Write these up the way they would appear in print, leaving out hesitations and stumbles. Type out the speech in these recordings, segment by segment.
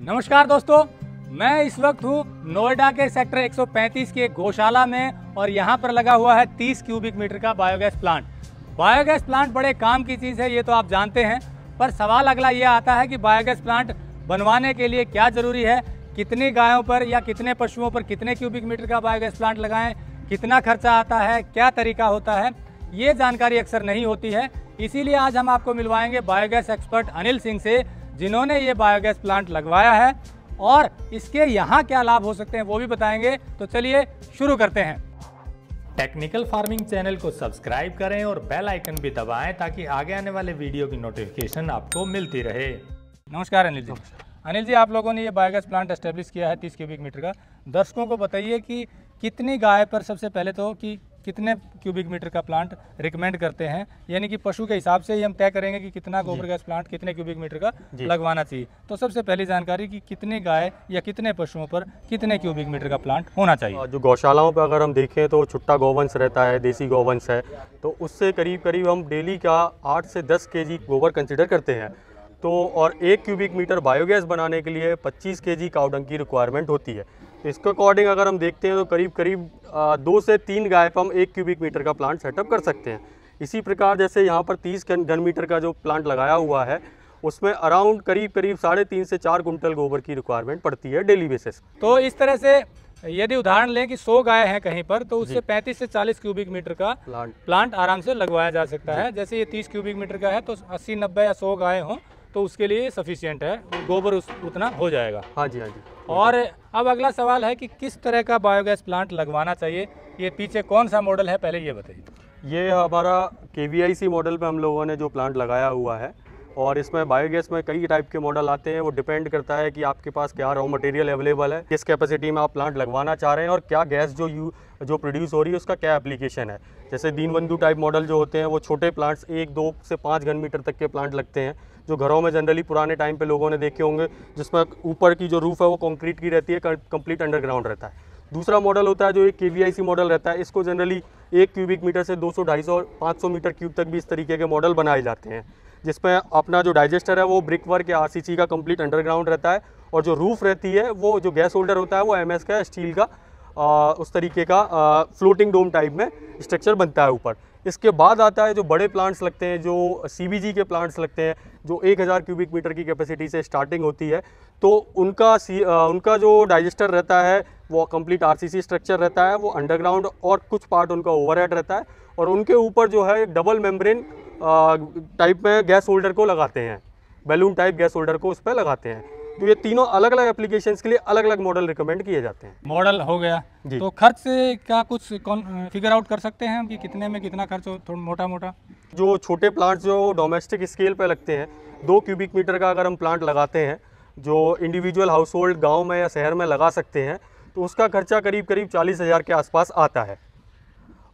नमस्कार दोस्तों, मैं इस वक्त हूँ नोएडा के सेक्टर 135 के गौशाला में और यहाँ पर लगा हुआ है 30 क्यूबिक मीटर का बायोगैस प्लांट। बायोगैस प्लांट बड़े काम की चीज़ है, ये तो आप जानते हैं, पर सवाल अगला ये आता है कि बायोगैस प्लांट बनवाने के लिए क्या ज़रूरी है, कितनी गायों पर या कितने पशुओं पर कितने क्यूबिक मीटर का बायोगैस प्लांट लगाएं, कितना खर्चा आता है, क्या तरीका होता है, ये जानकारी अक्सर नहीं होती है। इसीलिए आज हम आपको मिलवाएंगे बायोगैस एक्सपर्ट अनिल सिंह से, जिन्होंने ये बायोगैस प्लांट लगवाया है और इसके यहाँ क्या लाभ हो सकते हैं वो भी बताएंगे। तो चलिए शुरू करते हैं। टेक्निकल फार्मिंग चैनल को सब्सक्राइब करें और बेल आइकन भी दबाएं ताकि आगे आने वाले वीडियो की नोटिफिकेशन आपको मिलती रहे। नमस्कार अनिल जी। अनिल जी, आप लोगों ने ये बायोगैस प्लांट एस्टेब्लिश किया है 30 क्यूबिक मीटर का। दर्शकों को बताइए कि कितनी गाय पर, सबसे पहले तो कि कितने क्यूबिक मीटर का प्लांट रिकमेंड करते हैं, यानी कि पशु के हिसाब से ही हम तय करेंगे कि कितना गोबर गैस प्लांट कितने क्यूबिक मीटर का लगवाना चाहिए। तो सबसे पहली जानकारी कि कितनी गाय या कितने पशुओं पर कितने क्यूबिक मीटर का प्लांट होना चाहिए। जो गौशालाओं पर अगर हम देखें तो छुट्टा गौवंश रहता है, देसी गौवंश है, तो उससे करीब करीब हम डेली का 8 से 10 केजी गोबर कंसिडर करते हैं। तो और 1 क्यूबिक मीटर बायोगैस बनाने के लिए 25 केजी काउडंग की रिक्वायरमेंट होती है। तो इसके अकॉर्डिंग अगर हम देखते हैं तो करीब करीब 2 से 3 गाय पर हम 1 क्यूबिक मीटर का प्लांट सेटअप कर सकते हैं। इसी प्रकार जैसे यहाँ पर 30 घन मीटर का जो प्लांट लगाया हुआ है उसमें अराउंड करीब 3.5 से 4 कुंटल गोबर की रिक्वायरमेंट पड़ती है डेली बेसिस। तो इस तरह से यदि उदाहरण लें कि 100 गाय हैं कहीं पर, तो उससे 35 से 40 क्यूबिक मीटर का प्लांट आराम से लगवाया जा सकता है। जैसे ये 30 क्यूबिक मीटर का है तो 80, 90 या 100 गाय हों तो उसके लिए सफिशिएंट है, गोबर उतना हो जाएगा। हाँ जी, हाँ जी। और अब अगला सवाल है कि किस तरह का बायोगैस प्लांट लगवाना चाहिए। ये पीछे कौन सा मॉडल है, पहले ये बताइए। ये हमारा KVIC मॉडल पे हम लोगों ने जो प्लांट लगाया हुआ है, और इसमें बायोगैस में कई टाइप के मॉडल आते हैं। वो डिपेंड करता है कि आपके पास क्या रॉ मटेरियल अवेलेबल है, किस कैपेसिटी में आप प्लांट लगवाना चाह रहे हैं और क्या गैस जो प्रोड्यूस हो रही है उसका क्या एप्लीकेशन है। जैसे दीनबंधु टाइप मॉडल जो होते हैं वो छोटे प्लांट्स 1, 2 से 5 घन मीटर तक के प्लांट लगते हैं, जो घरों में जनरली पुराने टाइम पे लोगों ने देखे होंगे, जिसमें ऊपर की जो रूफ है वो कंक्रीट की रहती है, कंप्लीट अंडरग्राउंड रहता है। दूसरा मॉडल होता है जो एक KVIC मॉडल रहता है, इसको जनरली 1 क्यूबिक मीटर से 200, 250, 500 मीटर क्यूब तक भी इस तरीके के मॉडल बनाए जाते हैं, जिसमें अपना जो डाइजेस्टर है वो ब्रिक वर्क या RCC का कंप्लीट अंडरग्राउंड रहता है, और जो रूफ रहती है वो जो गैस होल्डर होता है वो MS का स्टील का उस तरीके का फ्लोटिंग डोम टाइप में स्ट्रक्चर बनता है ऊपर। इसके बाद आता है जो बड़े प्लांट्स लगते हैं, जो CBG के प्लांट्स लगते हैं, जो 1000 क्यूबिक मीटर की कैपेसिटी से स्टार्टिंग होती है। तो उनका जो डाइजेस्टर रहता है वो कंप्लीट RCC स्ट्रक्चर रहता है, वो अंडरग्राउंड, और कुछ पार्ट उनका ओवरहेड रहता है, और उनके ऊपर जो है डबल मेम्ब्रेन टाइप में गैस होल्डर को लगाते हैं, बैलून टाइप गैस होल्डर को उस पर लगाते हैं। तो ये तीनों अलग अलग एप्लीकेशंस के लिए अलग अलग मॉडल रिकमेंड किए जाते हैं। मॉडल हो गया, तो खर्च से क्या कुछ फिगर आउट कर सकते हैं हम कि कितने में कितना खर्च हो, थोड़ा मोटा मोटा? जो छोटे प्लांट्स जो डोमेस्टिक स्केल पे लगते हैं, 2 क्यूबिक मीटर का अगर हम प्लांट लगाते हैं, जो इंडिविजुअल हाउस होल्ड गाँव में या शहर में लगा सकते हैं, तो उसका खर्चा करीब 40,000 के आसपास आता है।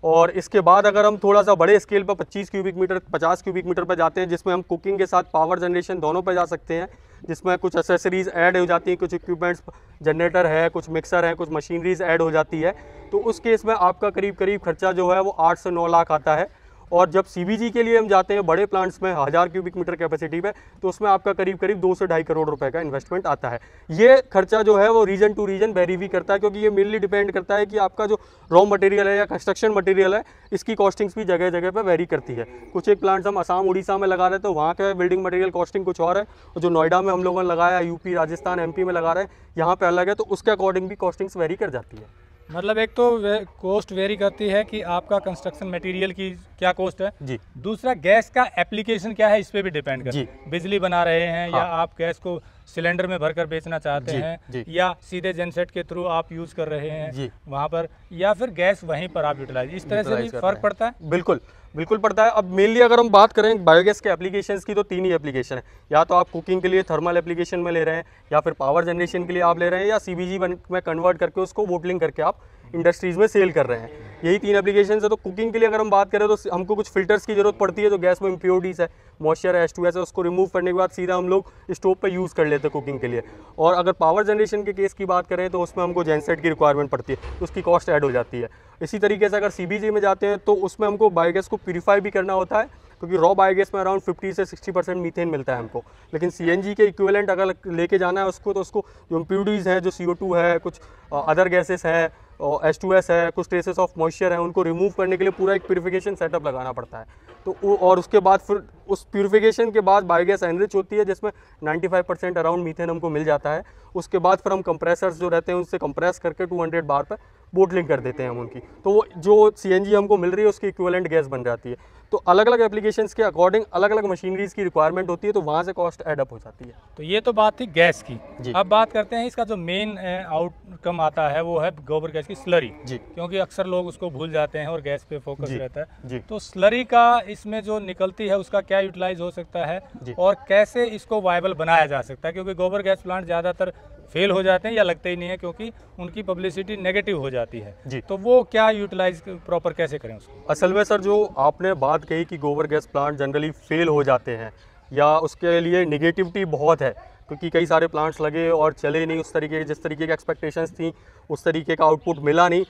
और इसके बाद अगर हम थोड़ा सा बड़े स्केल पर 25 क्यूबिक मीटर, 50 क्यूबिक मीटर पर जाते हैं, जिसमें हम कुकिंग के साथ पावर जनरेशन दोनों पर जा सकते हैं, जिसमें कुछ एसेसरीज़ ऐड हो जाती हैं, कुछ इक्विपमेंट्स, जनरेटर है, कुछ मिक्सर है, कुछ मशीनरीज ऐड हो जाती है, तो उस केस में आपका करीब करीब खर्चा जो है वो 8 से 9 लाख आता है। और जब CBG के लिए हम जाते हैं बड़े प्लांट्स में 1000 क्यूबिक मीटर कैपेसिटी पे, तो उसमें आपका करीब करीब 2 से 2.5 करोड़ रुपए का इन्वेस्टमेंट आता है। ये खर्चा जो है वो रीजन टू रीजन वेरी भी करता है, क्योंकि ये मेनली डिपेंड करता है कि आपका जो रॉ मटेरियल है या कंस्ट्रक्शन मटेरियल है, इसकी कॉस्टिंग्स भी जगह जगह पर वेरी करती है। कुछ एक प्लांट्स हम असम, उड़ीसा में लगा रहे हैं तो वहाँ का बिल्डिंग मटेरियल कॉस्टिंग कुछ और है, और जो नोएडा में हम लोगों ने लगाया, UP, राजस्थान, MP में लगा रहे हैं, यहाँ पर अलग है, तो उसके अकॉर्डिंग भी कॉस्टिंग्स वेरी कर जाती है। मतलब एक तो कॉस्ट वेरी करती है कि आपका कंस्ट्रक्शन मटेरियल की क्या कॉस्ट है जी, दूसरा गैस का एप्लीकेशन क्या है इस पे भी डिपेंड करता है। बिजली बना रहे हैं या आप गैस को सिलेंडर में भरकर बेचना चाहते हैं, या सीधे जेनसेट के थ्रू आप यूज कर रहे हैं वहाँ पर, या फिर गैस वहीं पर आप यूटिलाइज, इस तरह से भी फर्क पड़ता है। बिल्कुल बिल्कुल पड़ता है। अब मेनली अगर हम बात करें बायोगैस के एप्लीकेशंस की, तो 3 ही एप्लीकेशन है। या तो आप कुकिंग के लिए थर्मल एप्लीकेशन में ले रहे हैं, या फिर पावर जनरेशन के लिए आप ले रहे हैं, या CBG में कन्वर्ट करके उसको बोटलिंग करके आप इंडस्ट्रीज़ में सेल कर रहे हैं। यही 3 एप्लीकेशन है। तो कुकिंग के लिए अगर हम बात करें तो हमको कुछ फिल्टर्स की जरूरत पड़ती है, जो गैस में इम्प्योरिटीज़ है, मॉइस्चर है, H2S है, उसको रिमूव करने के बाद सीधा हम लोग स्टोव पे यूज़ कर लेते हैं कुकिंग के लिए। और अगर पावर जनरेशन के केस की बात करें तो उसमें हमको जेनसेट की रिक्वायरमेंट पड़ती है, तो उसकी कॉस्ट ऐड हो जाती है। इसी तरीके से अगर CBG में जाते हैं तो उसमें हमको बायोगैस को प्यूरीफाई भी करना होता है, क्योंकि रॉ बायोगैस में अराउंड 50 से 60% मीथेन मिलता है हमको। लेकिन सीएनजी के इक्विवेलेंट अगर लेके जाना है उसको, तो उसको जो इम्प्यूरिटीज़ हैं, जो CO2 है, कुछ अदर गैसेस है, H2S है, कुछ ट्रेसेस ऑफ मॉइस्चर है, उनको रिमूव करने के लिए पूरा एक प्यूरिफिकेशन सेटअप लगाना पड़ता है। तो और उसके बाद फिर उस प्यूरिफिकेशन के बाद बायोगैस एनरिच होती है, जिसमें 95% अराउंड मीथेन हमको मिल जाता है। उसके बाद फिर हम कंप्रेसर्स जो रहते हैं उनसे कंप्रेस करके 200 बार पर बोटलिंग कर देते हैं हम उनकी, तो वो जो सीएनजी हमको मिल रही है उसकी इक्विवेलेंट गैस बन जाती है। तो अलग अलग एप्लीकेशंस के अकॉर्डिंग अलग अलग मशीनरीज की रिक्वायरमेंट होती है, तो वहाँ से कॉस्ट एड अप हो जाती है। तो ये तो बात थी गैस की। अब बात करते हैं इसका जो मेन आउटकम आता है वो है गोबर गैस की स्लरी जी, क्योंकि अक्सर लोग उसको भूल जाते हैं और गैस पे फोकस रहता है जी। तो स्लरी का इसमें जो निकलती है उसका क्या यूटिलाइज हो सकता है और कैसे इसको वायबल बनाया जा सकता है, क्योंकि गोबर गैस प्लांट ज़्यादातर फेल हो जाते हैं या लगते ही नहीं है क्योंकि उनकी पब्लिसिटी नेगेटिव हो जाती है जी। तो वो क्या यूटिलाइज प्रॉपर कैसे करें उसको? असल में सर, जो आपने बात कही कि गोबर गैस प्लांट जनरली फेल हो जाते हैं या उसके लिए निगेटिविटी बहुत है, क्योंकि कई सारे प्लांट्स लगे और चले नहीं उस तरीके, जिस तरीके की एक्सपेक्टेशंस थी उस तरीके का आउटपुट मिला नहीं।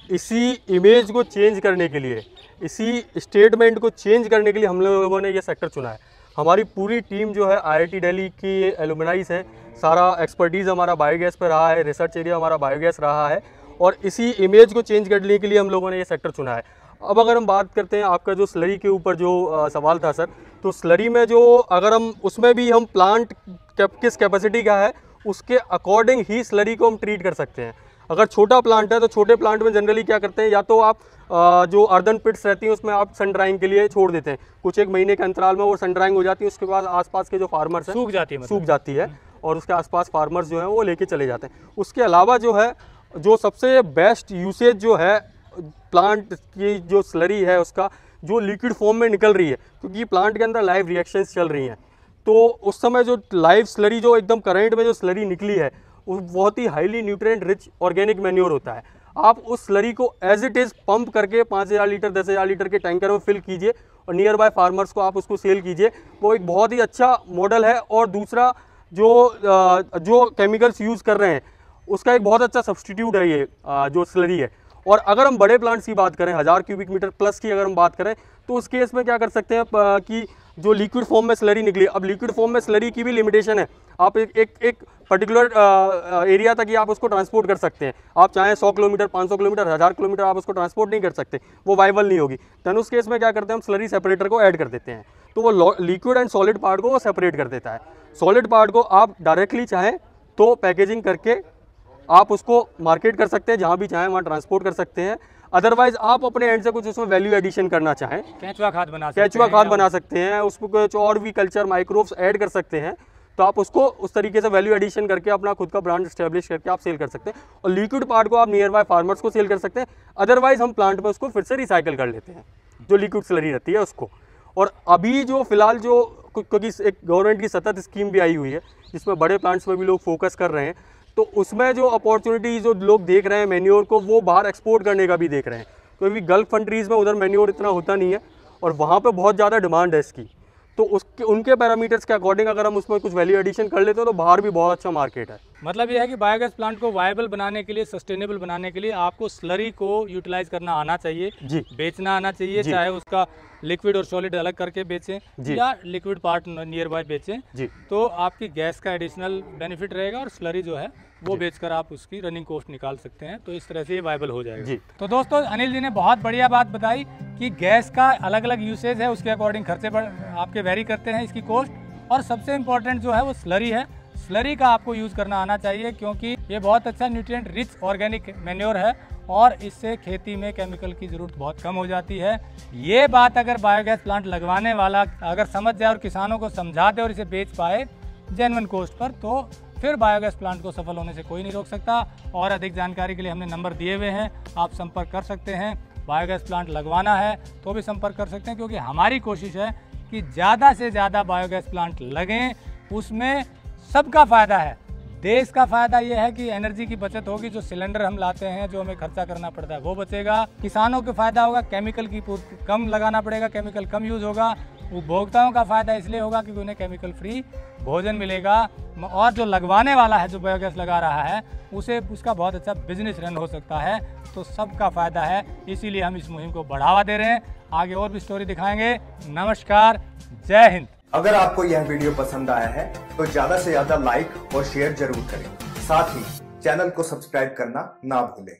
इसी इमेज को चेंज करने के लिए, इसी स्टेटमेंट को चेंज करने के लिए हम लोगों ने ये सेक्टर चुना है। हमारी पूरी टीम जो है IIT दिल्ली की एलुमनाइज है, सारा एक्सपर्टीज़ हमारा बायोगैस पर रहा है, रिसर्च एरिया हमारा बायोगैस रहा है और इसी इमेज को चेंज करने के लिए हम लोगों ने ये सेक्टर चुना है। अब अगर हम बात करते हैं आपका जो स्लरी के ऊपर जो सवाल था सर, तो स्लरी में जो अगर हम उसमें भी हम प्लांट किस कैपेसिटी का है उसके अकॉर्डिंग ही स्लरी को हम ट्रीट कर सकते हैं। अगर छोटा प्लांट है तो छोटे प्लांट में जनरली क्या करते हैं, या तो आप जो अर्दन पिट्स रहती हैं उसमें आप सन ड्राइंग के लिए छोड़ देते हैं, कुछ एक महीने के अंतराल में वो सन ड्राइंग हो जाती है, उसके बाद आसपास के जो फार्मर्स हैं सूख जाती है, सूख जाती है और उसके आसपास फार्मर्स जो हैं वो लेके चले जाते हैं। उसके अलावा जो है, जो सबसे बेस्ट यूसेज जो है प्लांट की जो स्लरी है उसका, जो लिक्विड फॉर्म में निकल रही है, क्योंकि प्लांट के अंदर लाइव रिएक्शंस चल रही हैं, तो उस समय जो लाइव स्लरी जो एकदम करंट में जो स्लरी निकली है वो बहुत ही highly nutrient rich organic manure होता है। आप उस स्लरी को एज इट इज़ पंप करके 5000 लीटर 10,000 लीटर के टैंकर में फिल कीजिए और नियर बाय फार्मर्स को आप उसको सेल कीजिए, वो एक बहुत ही अच्छा मॉडल है। और दूसरा जो केमिकल्स यूज़ कर रहे हैं उसका एक बहुत अच्छा सब्सटीट्यूट है ये जो स्लरी है। और अगर हम बड़े प्लांट्स की बात करें, 1000 क्यूबिक मीटर प्लस की अगर हम बात करें, तो उस केस में क्या कर सकते हैं कि जो लिक्विड फॉर्म में स्लरी निकली, अब लिक्विड फॉर्म में स्लरी की भी लिमिटेशन है, आप एक पर्टिकुलर एरिया तक ही आप उसको ट्रांसपोर्ट कर सकते हैं। आप चाहें 100 किलोमीटर 500 किलोमीटर 1000 किलोमीटर आप उसको ट्रांसपोर्ट नहीं कर सकते, वो वाइबल नहीं होगी। देन उस केस में क्या करते हैं, हम स्लरी सेपरेटर को ऐड कर देते हैं, तो वो लिक्विड एंड सॉलिड पार्ट को वो सेपरेट कर देता है। सॉलिड पार्ट को आप डायरेक्टली चाहें तो पैकेजिंग करके आप उसको मार्केट कर सकते हैं, जहाँ भी चाहें वहाँ ट्रांसपोर्ट कर सकते हैं। अदरवाइज आप अपने एंड से कुछ उसमें वैल्यू एडिशन करना चाहें, केंचुआ खाद बना सकते हैं, उसमें कुछ और भी कल्चर माइक्रोब्स ऐड कर सकते हैं, तो आप उसको उस तरीके से वैल्यू एडिशन करके अपना खुद का ब्रांड एस्टेब्लिश करके आप सेल कर सकते हैं। और लिक्विड पार्ट को आप नियर बाय फार्मर्स को सेल कर सकते हैं। अदरवाइज हम प्लांट में उसको फिर से रिसाइकल कर लेते हैं, जो लिक्विड स्लरी रहती है उसको। और अभी जो फिलहाल जो, क्योंकि एक गवर्नमेंट की सतत स्कीम भी आई हुई है जिसमें बड़े प्लांट्स में भी लोग फोकस कर रहे हैं, तो उसमें जो अपॉर्चुनिटी जो लोग देख रहे हैं मैन्योर को, वो बाहर एक्सपोर्ट करने का भी देख रहे हैं, क्योंकि गल्फ कंट्रीज़ में उधर मैन्योर इतना होता नहीं है और वहाँ पे बहुत ज़्यादा डिमांड है इसकी। तो उनके पैरामीटर्स के अकॉर्डिंग अगर हम उसमें कुछ वैल्यू एडिशन कर लेते हैं तो बाहर भी बहुत अच्छा मार्केट है। मतलब यह है कि बायोगैस प्लांट को वायबल बनाने के लिए, सस्टेनेबल बनाने के लिए आपको स्लरी को यूटिलाइज करना आना चाहिए जी, बेचना आना चाहिए, चाहे उसका लिक्विड और सॉलिड अलग करके बेचें या लिक्विड पार्ट नियर बाय बेचें जी, तो आपकी गैस का एडिशनल बेनिफिट रहेगा और स्लरी जो है वो बेचकर आप उसकी रनिंग कॉस्ट निकाल सकते हैं। तो इस तरह से ये वायबल हो जाएगा जी। तो दोस्तों, अनिल जी ने बहुत बढ़िया बात बताई कि गैस का अलग अलग यूसेज है, उसके अकॉर्डिंग खर्चे आपके वेरी करते हैं इसकी कॉस्ट, और सबसे इम्पोर्टेंट जो है वो स्लरी है। स्लरी का आपको यूज़ करना आना चाहिए क्योंकि ये बहुत अच्छा न्यूट्रिएंट रिच ऑर्गेनिक मैन्योर है और इससे खेती में केमिकल की ज़रूरत बहुत कम हो जाती है। ये बात अगर बायोगैस प्लांट लगवाने वाला अगर समझ जाए और किसानों को समझा दे और इसे बेच पाए जेन्युइन कॉस्ट पर, तो फिर बायोगैस प्लांट को सफल होने से कोई नहीं रोक सकता। और अधिक जानकारी के लिए हमने नंबर दिए हुए हैं, आप संपर्क कर सकते हैं। बायोगैस प्लांट लगवाना है तो भी संपर्क कर सकते हैं, क्योंकि हमारी कोशिश है कि ज़्यादा से ज़्यादा बायोगैस प्लांट लगें, उसमें सबका फ़ायदा है। देश का फ़ायदा यह है कि एनर्जी की बचत होगी, जो सिलेंडर हम लाते हैं जो हमें खर्चा करना पड़ता है वो बचेगा। किसानों को फ़ायदा होगा, केमिकल की कम लगाना पड़ेगा, केमिकल कम यूज़ होगा। उपभोक्ताओं का फ़ायदा इसलिए होगा क्योंकि उन्हें केमिकल फ्री भोजन मिलेगा, और जो लगवाने वाला है, जो बायोगैस लगा रहा है, उसे उसका बहुत अच्छा बिजनेस रन हो सकता है। तो सबका फ़ायदा है, इसीलिए हम इस मुहिम को बढ़ावा दे रहे हैं। आगे और भी स्टोरी दिखाएंगे। नमस्कार, जय हिंद। अगर आपको यह वीडियो पसंद आया है तो ज्यादा से ज्यादा लाइक और शेयर जरूर करें। साथ ही चैनल को सब्सक्राइब करना ना भूलें।